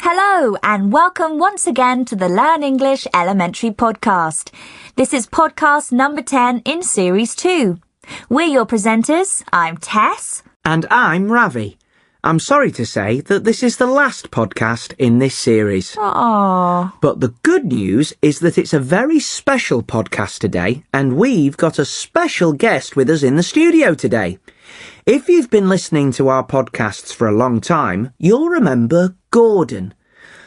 Hello and welcome once again to the Learn English Elementary podcast. This is podcast number 10 in series 2. We're your presenters. I'm Tess. And I'm Ravi. I'm sorry to say that this is the last podcast in this series. Aww. But the good news is that it's a very special podcast today, and we've got a special guest with us in the studio today. If you've been listening to our podcasts for a long time, you'll remember Gordon.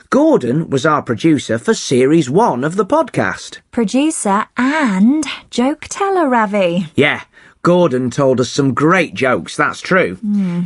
Gordon was our producer for Series 1 of the podcast. Producer and joke teller, Ravi. Yeah, Gordon told us some great jokes, that's true.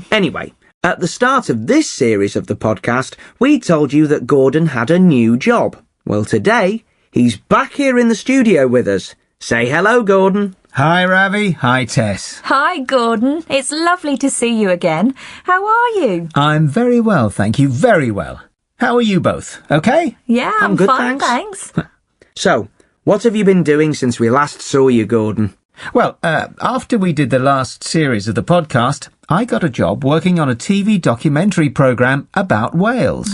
Anyway, at the start of this series of the podcast, we told you that Gordon had a new job. Well, today, he's back here in the studio with us. Say hello, Gordon. Hi, Ravi. Hi, Tess. Hi, Gordon. It's lovely to see you again. How are you? I'm very well, thank you. Very well. How are you both? Okay? Yeah, I'm good, fine, thanks. thanks. So, what have you been doing since we last saw you, Gordon? Well, after we did the last series of the podcast, I got a job working on a TV documentary programme about whales.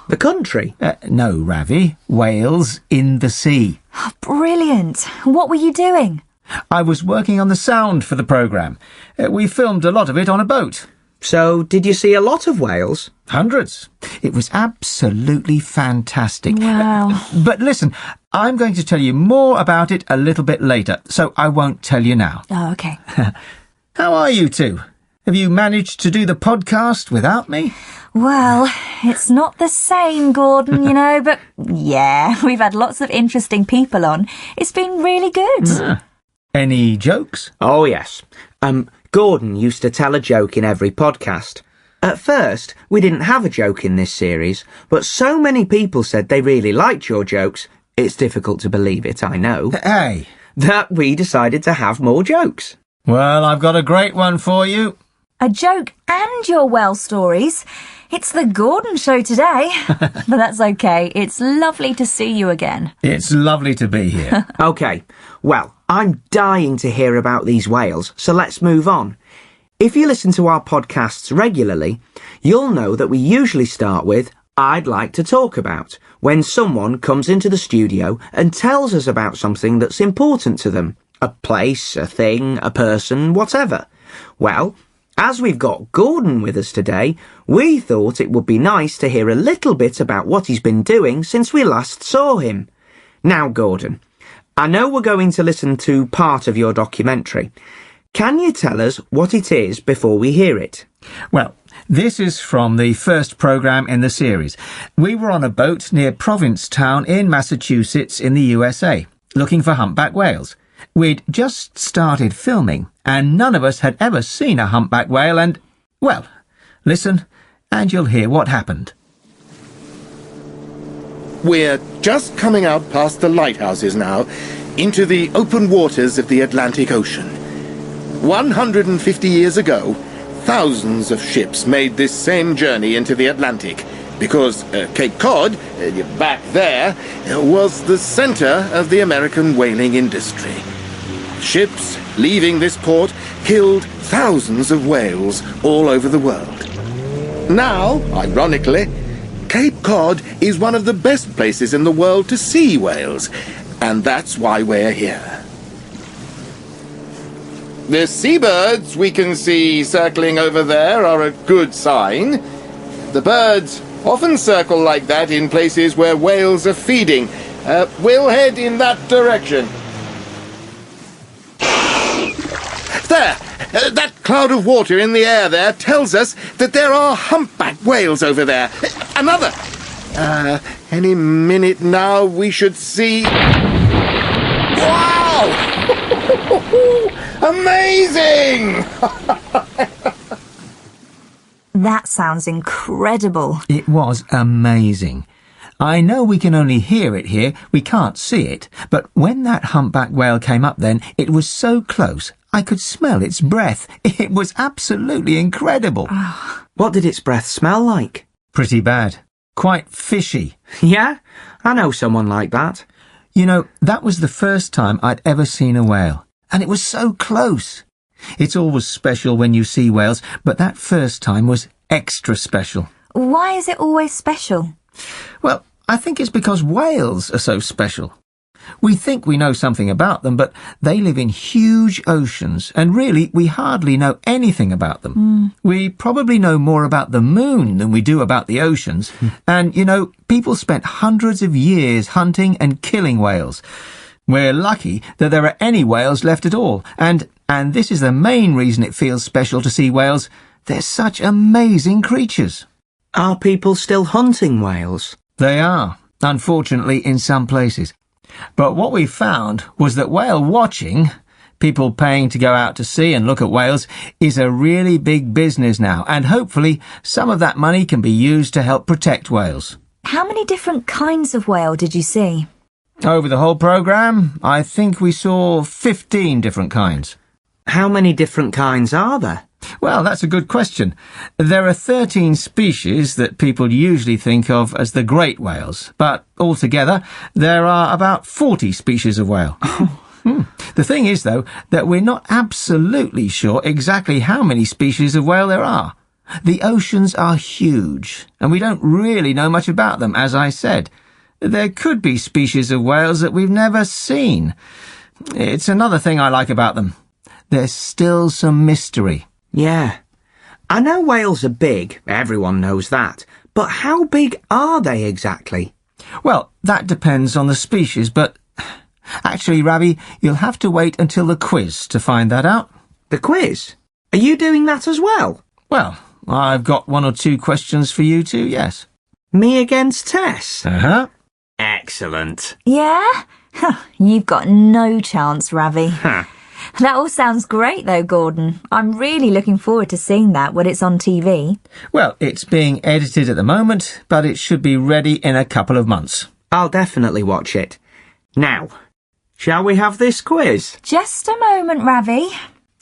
The country? No, Ravi. Whales in the sea. Oh, brilliant. What were you doing? I was working on the sound for the programme. We filmed a lot of it on a boat. So, did you see a lot of whales? Hundreds. It was absolutely fantastic. Wow. But listen, I'm going to tell you more about it a little bit later, so I won't tell you now. Oh, okay. How are you two? Have you managed to do the podcast without me? Well, it's not the same, Gordon, you know, but yeah, we've had lots of interesting people on. It's been really good. Any jokes? Oh, yes. Gordon used to tell a joke in every podcast. At first, we didn't have a joke in this series, but so many people said they really liked your jokes, it's difficult to believe it, I know, Hey. that we decided to have more jokes. Well, I've got a great one for you. A joke and your well stories. It's the Gordon show today. But that's okay. It's lovely to see you again. It's lovely to be here. OK, well, I'm dying to hear about these whales, so let's move on. If you listen to our podcasts regularly, you'll know that we usually start with I'd like to talk about, when someone comes into the studio and tells us about something that's important to them. A place, a thing, a person, whatever. Well, as we've got Gordon with us today, we thought it would be nice to hear a little bit about what he's been doing since we last saw him. Now, Gordon, I know we're going to listen to part of your documentary. Can you tell us what it is before we hear it? Well, this is from the first programme in the series. We were on a boat near Provincetown in Massachusetts in the USA, looking for humpback whales. We'd just started filming, and none of us had ever seen a humpback whale and, well, listen, and you'll hear what happened. We're just coming out past the lighthouses now, into the open waters of the Atlantic Ocean. 150 years ago, thousands of ships made this same journey into the Atlantic, because Cape Cod, back there, was the center of the American whaling industry. Ships leaving this port killed thousands of whales all over the world. Now, ironically, Cape Cod is one of the best places in the world to see whales, and that's why we're here. The seabirds we can see circling over there are a good sign. The birds often circle like that in places where whales are feeding. We'll head in that direction. There! That cloud of water in the air there tells us that there are humpback whales over there. Another! Any minute now we should see... Wow! Amazing! That sounds incredible. It was amazing. I know we can only hear it here, we can't see it, but when that humpback whale came up then, it was so close, I could smell its breath. It was absolutely incredible. What did its breath smell like? Pretty bad. Quite fishy. Yeah, I know someone like that. You know, that was the first time I'd ever seen a whale, and it was so close. It's always special when you see whales, but that first time was extra special. Why is it always special? Well, I think it's because whales are so special. We think we know something about them, but they live in huge oceans, and really we hardly know anything about them. We probably know more about the moon than we do about the oceans. And, you know, people spent hundreds of years hunting and killing whales. We're lucky that there are any whales left at all, and this is the main reason it feels special to see whales. They're such amazing creatures. Are people still hunting whales? They are, unfortunately, in some places. But what we found was that whale watching, people paying to go out to sea and look at whales, is a really big business now, and hopefully some of that money can be used to help protect whales. How many different kinds of whale did you see? Over the whole programme, I think we saw 15 different kinds. How many different kinds are there? Well, that's a good question. There are 13 species that people usually think of as the great whales, but altogether there are about 40 species of whale. The thing is, though, that we're not absolutely sure exactly how many species of whale there are. The oceans are huge, and we don't really know much about them, as I said. There could be species of whales that we've never seen. It's another thing I like about them. There's still some mystery. Yeah. I know whales are big, everyone knows that. But how big are they exactly? Well, that depends on the species, but actually, Ravi, you'll have to wait until the quiz to find that out. The quiz? Are you doing that as well? Well, I've got 1 or 2 questions for you too, yes. Me against Tess? Uh-huh. Excellent. Yeah? You've got no chance, Ravi. Huh. That all sounds great, though, Gordon. I'm really looking forward to seeing that when it's on TV. Well, it's being edited at the moment, but it should be ready in a couple of months. I'll definitely watch it. Now, shall we have this quiz? Just a moment, Ravi.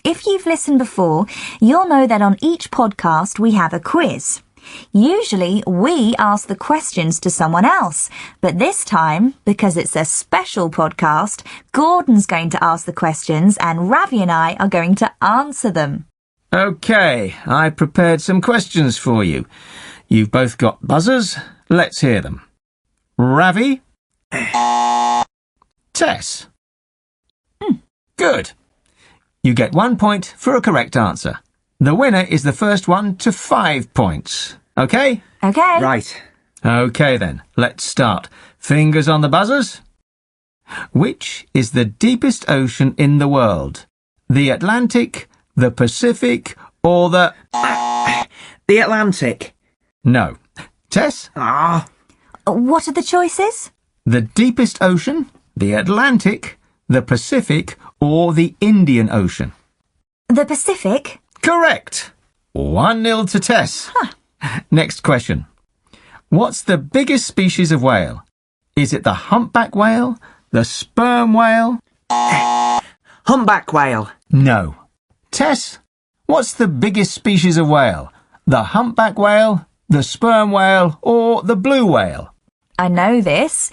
If you've listened before, you'll know that on each podcast we have a quiz. Usually we ask the questions to someone else, but this time, because it's a special podcast, Gordon's going to ask the questions and Ravi and I are going to answer them. OK, I prepared some questions for you. You've both got buzzers. Let's hear them. Ravi? Tess? Good. You get 1 point for a correct answer. The winner is the first one to 5 points. OK? OK. Right. OK then, let's start. Fingers on the buzzers. Which is the deepest ocean in the world? The Atlantic, the Pacific, or the... The Atlantic. No. Tess? What are the choices? The deepest ocean, the Atlantic, the Pacific, or the Indian Ocean? The Pacific? Correct. 1-0 to Tess. Next question. What's the biggest species of whale? Is it the humpback whale, the sperm whale? Humpback whale. No. Tess, what's the biggest species of whale? The humpback whale, the sperm whale, or the blue whale? I know this.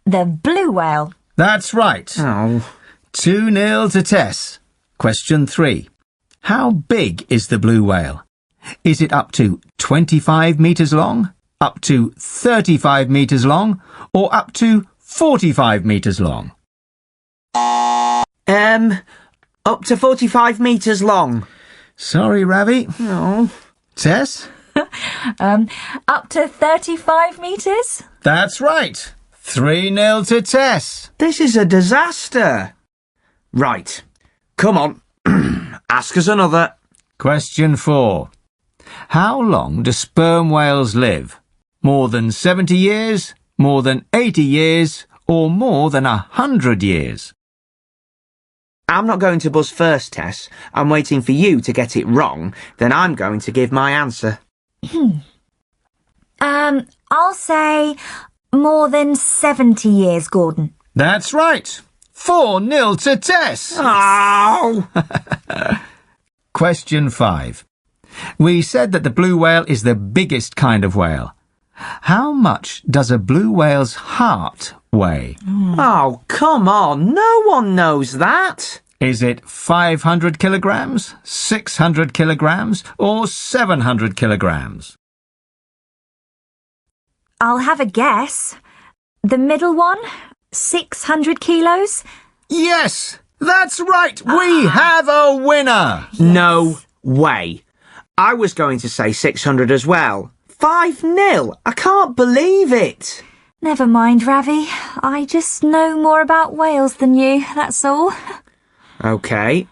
The blue whale. That's right. Oh. 2-0 to Tess. Question 3. How big is the blue whale? Is it up to 25 metres long, up to 35 metres long, or up to 45 metres long? Up to 45 metres long. Sorry, Ravi. Oh. Tess? Up to 35 metres? That's right. 3-0 to Tess. This is a disaster. Right. Come on. Ask us another. Question 4. How long do sperm whales live? More than 70 years, more than 80 years, or more than 100 years? I'm not going to buzz first, Tess. I'm waiting for you to get it wrong. Then I'm going to give my answer. I'll say more than 70 years, Gordon. That's right. 4-0 to Tess. Oh! Question 5. We said that the blue whale is the biggest kind of whale. How much does a blue whale's heart weigh? Oh, come on. No one knows that. Is it 500 kilograms, 600 kilograms, or 700 kilograms? I'll have a guess. The middle one? 600 kilos? Yes, that's right. We have a winner. Yes. No way. I was going to say 600 as well. 5-0. I can't believe it. Never mind, Ravi. I just know more about whales than you, that's all. OK.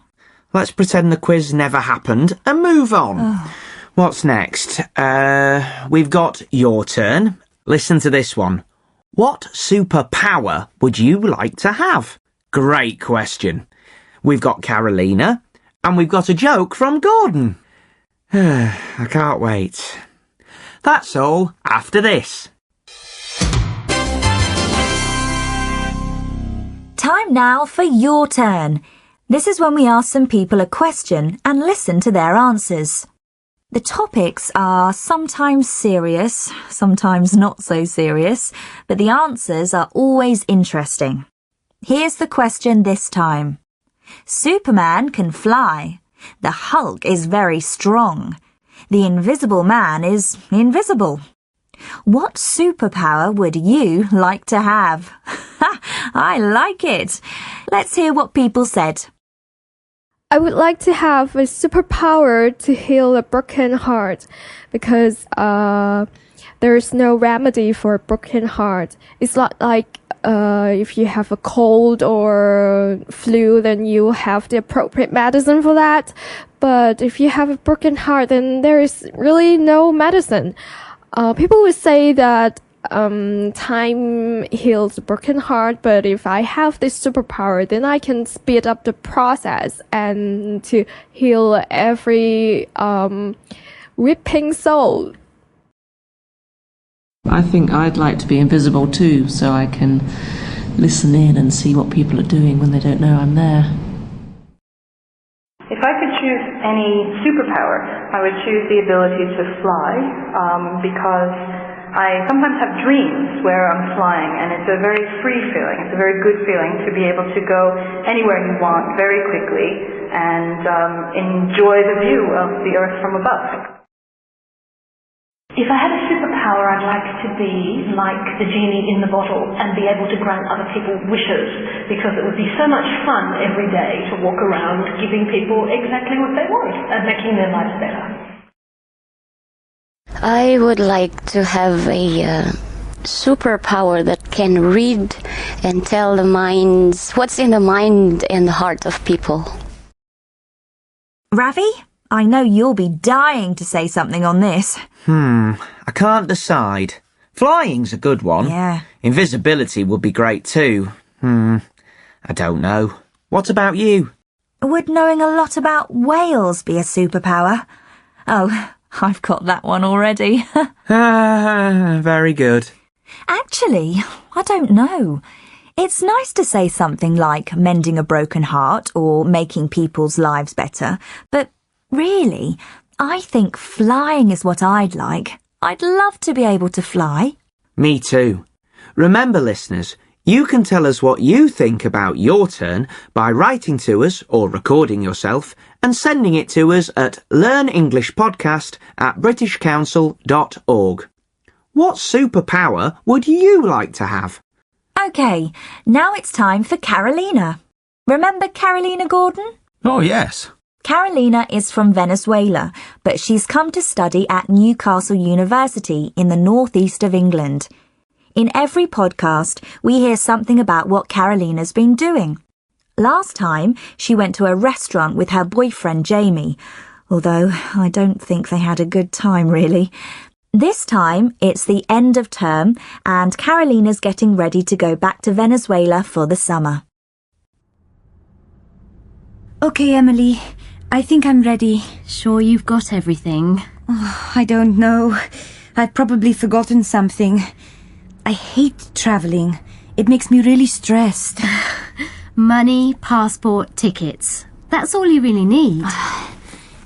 Let's pretend the quiz never happened and move on. Oh. What's next? We've got your turn. Listen to this one. What superpower would you like to have? Great question. We've got Carolina, and we've got a joke from Gordon. I can't wait. That's all after this. Time now for your turn. This is when we ask some people a question and listen to their answers. The topics are sometimes serious, sometimes not so serious, but the answers are always interesting. Here's the question this time. Superman can fly. The Hulk is very strong. The Invisible Man is invisible. What superpower would you like to have? I like it. Let's hear what people said. I would like to have a superpower to heal a broken heart because there is no remedy for a broken heart. It's not like if you have a cold or flu, then you have the appropriate medicine for that. But if you have a broken heart, then there is really no medicine. People would say that time heals a broken heart, but if I have this superpower, then I can speed up the process and to heal every ripping soul. I think I'd like to be invisible too, so I can listen in and see what people are doing when they don't know I'm there. If I could choose any superpower, I would choose the ability to fly, because I sometimes have dreams where I'm flying, and it's a very free feeling. It's a very good feeling to be able to go anywhere you want very quickly and enjoy the view of the Earth from above. If I had a superpower, I'd like to be like the genie in the bottle and be able to grant other people wishes, because it would be so much fun every day to walk around giving people exactly what they want and making their lives better. I would like to have a superpower that can read and tell the minds, what's in the mind and the heart of people. Ravi, I know you'll be dying to say something on this. I can't decide. Flying's a good one. Yeah. Invisibility would be great too. I don't know. What about you? Would knowing a lot about whales be a superpower? Oh, I've got that one already. Very good. Actually, I don't know. It's nice to say something like mending a broken heart or making people's lives better, but really, I think flying is what I'd like. I'd love to be able to fly. Me too. Remember, listeners, you can tell us what you think about your turn by writing to us or recording yourself and sending it to us at learnenglishpodcast@britishcouncil.org. What superpower would you like to have? OK, now it's time for Carolina. Remember Carolina Gordon? Oh, yes. Carolina is from Venezuela, but she's come to study at Newcastle University in the northeast of England. In every podcast, we hear something about what Carolina's been doing. Last time, she went to a restaurant with her boyfriend Jamie, although I don't think they had a good time, really. This time, it's the end of term, and Carolina's getting ready to go back to Venezuela for the summer. OK, Emily, I think I'm ready. Sure you've got everything? Oh, I don't know. I've probably forgotten something. I hate travelling. It makes me really stressed. Money, passport, tickets. That's all you really need.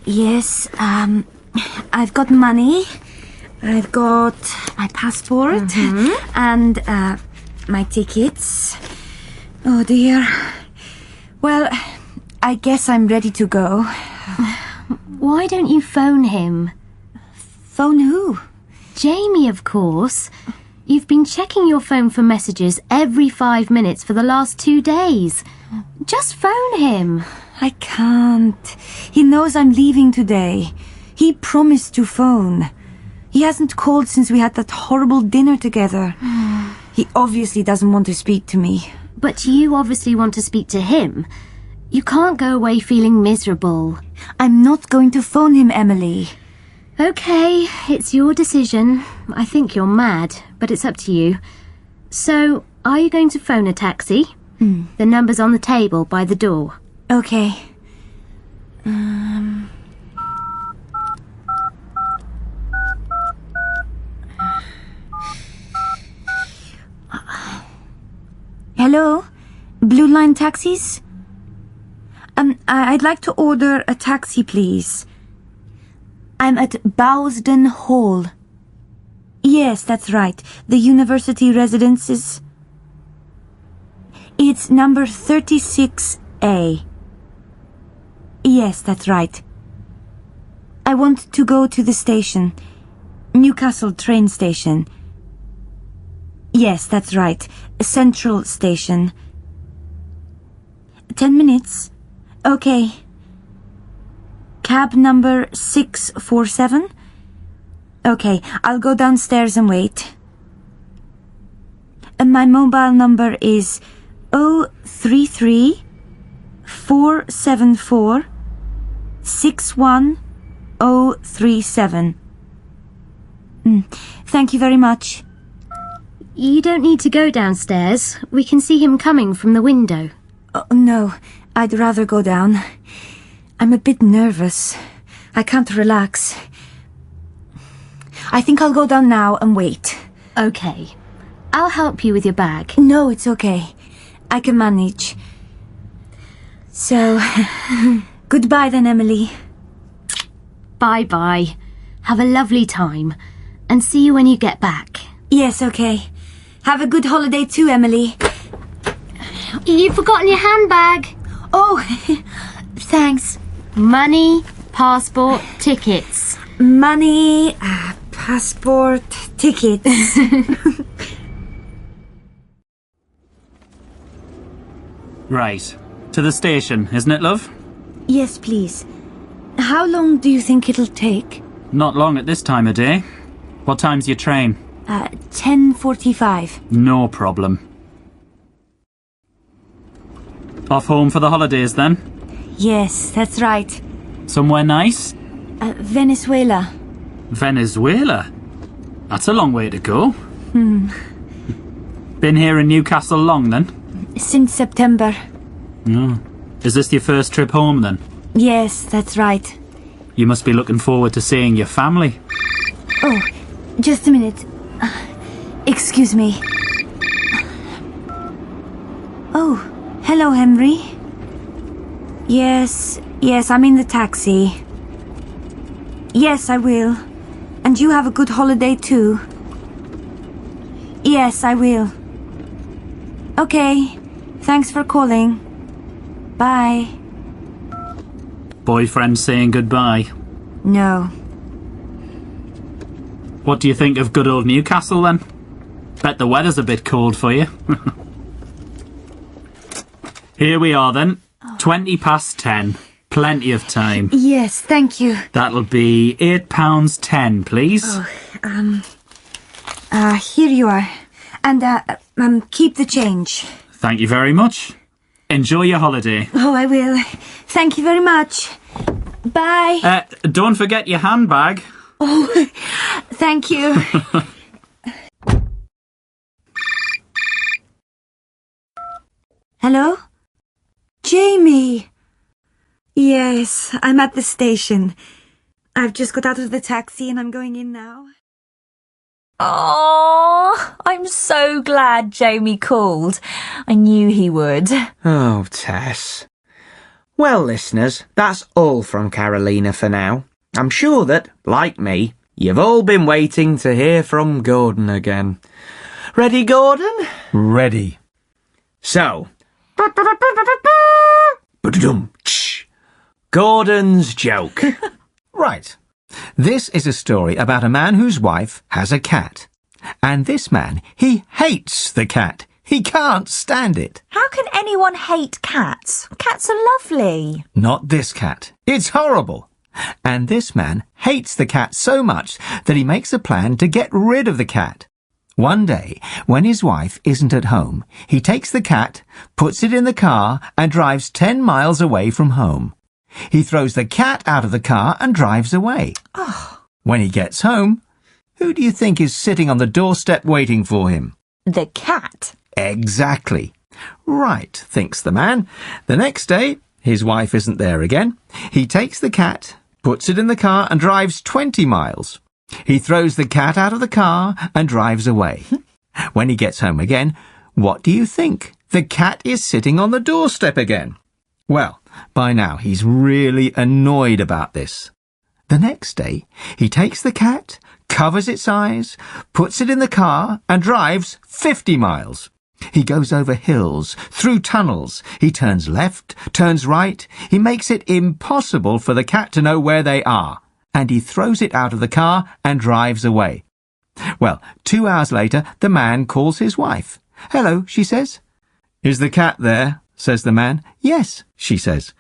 Yes, I've got money. I've got my passport and my tickets. Oh dear. Well, I guess I'm ready to go. Why don't you phone him? Phone who? Jamie, of course. You've been checking your phone for messages every 5 minutes for the last 2 days. Just phone him. I can't. He knows I'm leaving today. He promised to phone. He hasn't called since we had that horrible dinner together. He obviously doesn't want to speak to me. But you obviously want to speak to him. You can't go away feeling miserable. I'm not going to phone him, Emily. Okay, it's your decision. I think you're mad, but it's up to you. So, are you going to phone a taxi? The number's on the table by the door. Okay. Hello? Blue Line taxis? I'd like to order a taxi, please. I'm at Bowsden Hall. Yes, that's right. The university residences. It's number 36A. Yes, that's right. I want to go to the station. Newcastle train station. Yes, that's right. Central Station. 10 minutes? Okay. Cab number 647? Okay, I'll go downstairs and wait. And my mobile number is 033 474 61037. Thank you very much. You don't need to go downstairs. We can see him coming from the window. Oh, no, I'd rather go down. I'm a bit nervous. I can't relax. I think I'll go down now and wait. Okay. I'll help you with your bag. No, it's okay. I can manage. So, goodbye then, Emily. Bye-bye. Have a lovely time. And see you when you get back. Yes, okay. Have a good holiday too, Emily. You've forgotten your handbag. Oh, thanks. Money, passport, tickets. Money, passport, tickets. Right. To the station, isn't it, love? Yes, please. How long do you think it'll take? Not long at this time of day. What time's your train? 10:45. No problem. Off home for the holidays, then? Yes, that's right. Somewhere nice? Venezuela. Venezuela? That's a long way to go. Been here in Newcastle long, then? Since September. Oh. Is this your first trip home, then? Yes, that's right. You must be looking forward to seeing your family. Oh, just a minute. Excuse me. Oh, hello, Henry. Yes, I'm in the taxi. Yes, I will. And you have a good holiday too. Yes, I will. Okay, thanks for calling. Bye. Boyfriend saying goodbye? No. What do you think of good old Newcastle, then? Bet the weather's a bit cold for you. Here we are, then. 10:20. Plenty of time. Yes, thank you. That'll be £8.10, please. Here you are. And, keep the change. Thank you very much. Enjoy your holiday. Oh, I will. Thank you very much. Bye. Don't forget your handbag. Oh, thank you. Hello? Jamie! Yes, I'm at the station. I've just got out of the taxi and I'm going in now. Oh, I'm so glad Jamie called. I knew he would. Oh, Tess. Well, listeners, that's all from Carolina for now. I'm sure that, like me, you've all been waiting to hear from Gordon again. Ready, Gordon? Ready. So, Gordon's joke. Right. This is a story about a man whose wife has a cat. And this man, he hates the cat. He can't stand it. How can anyone hate cats? Cats are lovely. Not this cat. It's horrible. And this man hates the cat so much that he makes a plan to get rid of the cat. One day, when his wife isn't at home, he takes the cat, puts it in the car, and drives 10 miles away from home. He throws the cat out of the car and drives away. When he gets home, who do you think is sitting on the doorstep waiting for him? The cat. Exactly. Right, thinks the man. The next day, his wife isn't there again. He takes the cat, puts it in the car, and drives 20 miles. He throws the cat out of the car and drives away. When he gets home again, what do you think? The cat is sitting on the doorstep again. Well, by now he's really annoyed about this. The next day, he takes the cat, covers its eyes, puts it in the car, and drives 50 miles. He goes over hills, through tunnels. He turns left, turns right. He makes it impossible for the cat to know where they are. And he throws it out of the car and drives away. Well, 2 hours later, the man calls his wife. "Hello," she says. "Is the cat there?" says the man. "Yes," she says.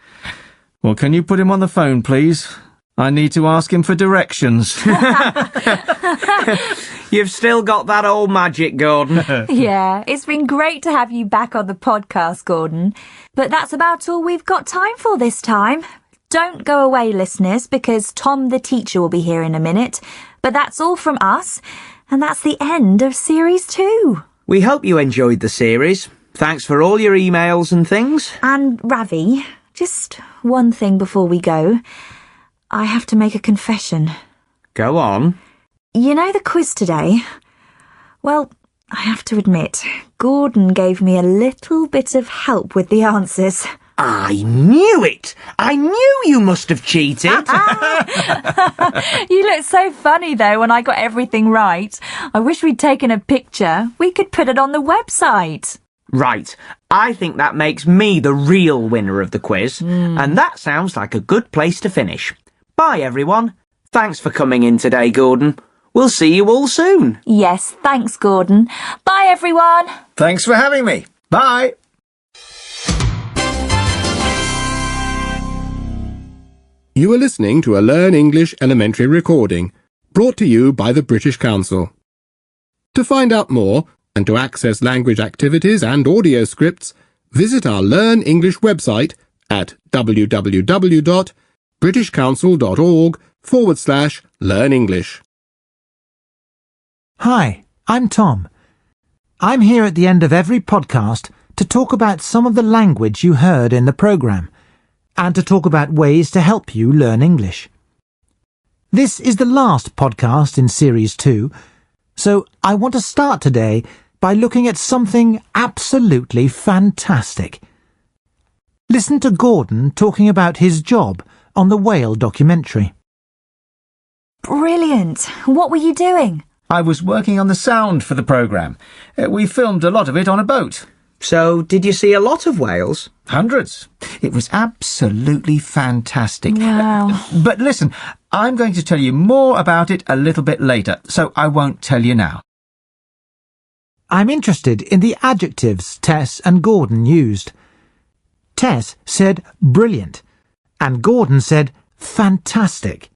"Well, can you put him on the phone, please? I need to ask him for directions." You've still got that old magic, Gordon. Yeah, it's been great to have you back on the podcast, Gordon. But that's about all we've got time for this time. Don't go away, listeners, because Tom the teacher will be here in a minute. But that's all from us, and that's the end of Series 2. We hope you enjoyed the series. Thanks for all your emails and things. And Ravi, just one thing before we go. I have to make a confession. Go on. You know the quiz today? Well, I have to admit, Gordon gave me a little bit of help with the answers. I knew it! I knew you must have cheated! You looked so funny, though, when I got everything right. I wish we'd taken a picture. We could put it on the website. Right. I think that makes me the real winner of the quiz. And that sounds like a good place to finish. Bye, everyone. Thanks for coming in today, Gordon. We'll see you all soon. Yes, thanks, Gordon. Bye, everyone. Thanks for having me. Bye. You are listening to a Learn English Elementary recording, brought to you by the British Council. To find out more, and to access language activities and audio scripts, visit our Learn English website at www.britishcouncil.org/learnenglish. Hi, I'm Tom. I'm here at the end of every podcast to talk about some of the language you heard in the programme, and to talk about ways to help you learn English. This is the last podcast in Series 2, so I want to start today by looking at something absolutely fantastic. Listen to Gordon talking about his job on the whale documentary. Brilliant. What were you doing? I was working on the sound for the programme. We filmed a lot of it on a boat. So, did you see a lot of whales? Hundreds. It was absolutely fantastic. Wow. But listen, I'm going to tell you more about it a little bit later, so I won't tell you now. I'm interested in the adjectives Tess and Gordon used. Tess said brilliant, and Gordon said fantastic.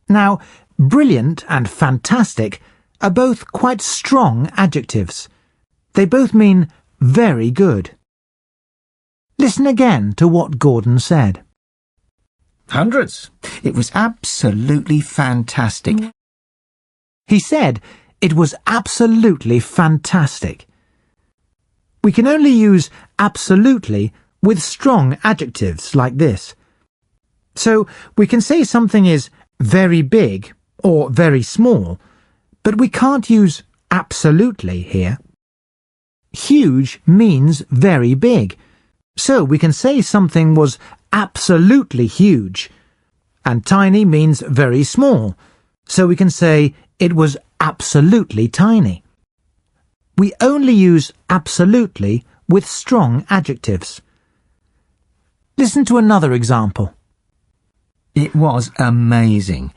Now, brilliant and fantastic are both quite strong adjectives. They both mean very good. Listen again to what Gordon said. Hundreds. It was absolutely fantastic. He said it was absolutely fantastic. We can only use absolutely with strong adjectives like this. So we can say something is very big or very small, but we can't use absolutely here. Huge means very big, so we can say something was absolutely huge, and tiny means very small, so we can say it was absolutely tiny. We only use absolutely with strong adjectives. Listen to another example. It was amazing.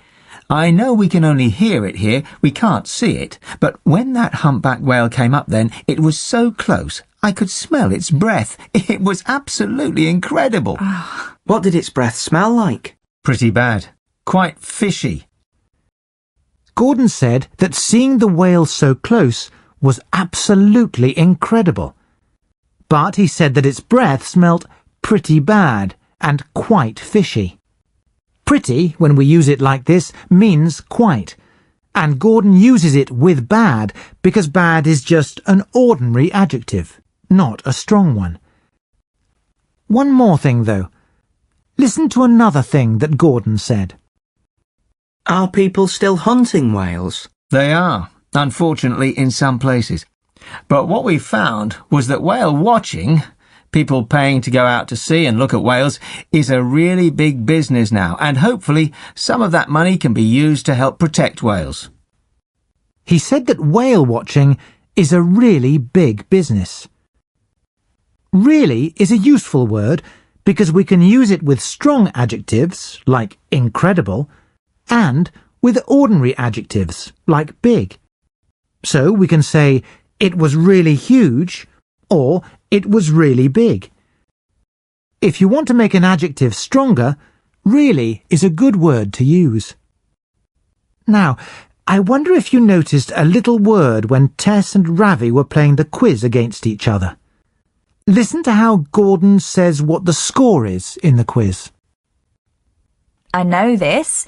I know we can only hear it here, we can't see it, but when that humpback whale came up then, it was so close, I could smell its breath. It was absolutely incredible. What did its breath smell like? Pretty bad. Quite fishy. Gordon said that seeing the whale so close was absolutely incredible. But he said that its breath smelt pretty bad and quite fishy. Pretty, when we use it like this, means quite, and Gordon uses it with bad because bad is just an ordinary adjective, not a strong one. One more thing, though. Listen to another thing that Gordon said. Are people still hunting whales? They are, unfortunately, in some places. But what we found was that whale watching, people paying to go out to sea and look at whales, is a really big business now, and hopefully some of that money can be used to help protect whales. He said that whale watching is a really big business. Really is a useful word because we can use it with strong adjectives, like incredible, and with ordinary adjectives, like big. So we can say, it was really huge, or it was really big. If you want to make an adjective stronger, really is a good word to use. Now, I wonder if you noticed a little word when Tess and Ravi were playing the quiz against each other. Listen to how Gordon says what the score is in the quiz. I know this.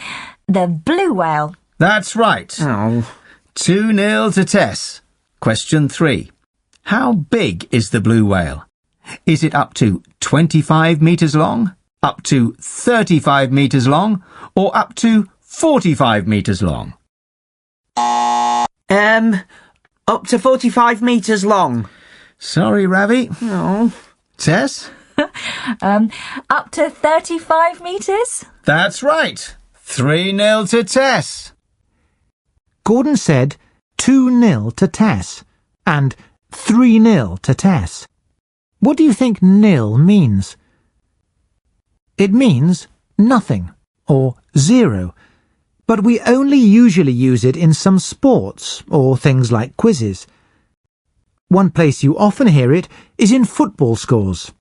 The blue whale. That's right. 2-0 to Tess. Question 3. How big is the blue whale? Is it up to 25 metres long, up to 35 metres long, or up to 45 metres long? Up to 45 metres long. Sorry, Ravi. No. Tess? Up to 35 metres? That's right. 3-0 to Tess. Gordon said 2-0 to Tess and 3-0 to Tess. What do you think nil means? It means nothing or 0, but we only usually use it in some sports or things like quizzes. One place you often hear it is in football scores.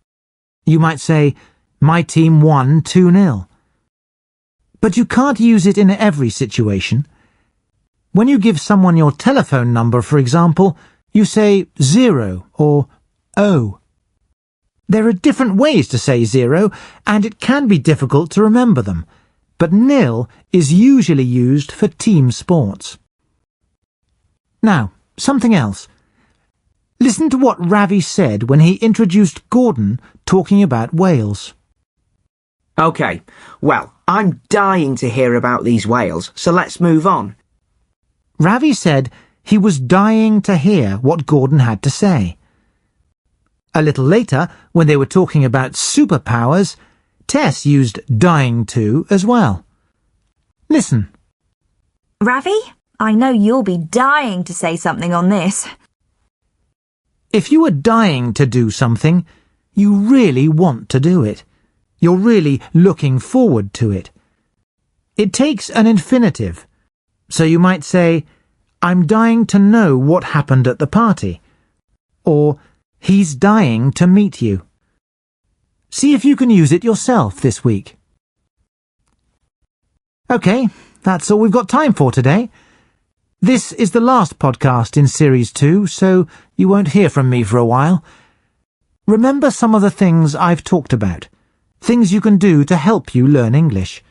You might say, my team won 2-0. But you can't use it in every situation. When you give someone your telephone number, for example, you say 0 or O. There are different ways to say 0, and it can be difficult to remember them, but nil is usually used for team sports. Now, something else. Listen to what Ravi said when he introduced Gordon talking about whales. OK, well, I'm dying to hear about these whales, so let's move on. Ravi said he was dying to hear what Gordon had to say. A little later, when they were talking about superpowers, Tess used dying to as well. Listen. Ravi, I know you'll be dying to say something on this. If you are dying to do something, you really want to do it. You're really looking forward to it. It takes an infinitive. So you might say, I'm dying to know what happened at the party. Or, he's dying to meet you. See if you can use it yourself this week. OK, that's all we've got time for today. This is the last podcast in Series 2, so you won't hear from me for a while. Remember some of the things I've talked about, things you can do to help you learn English.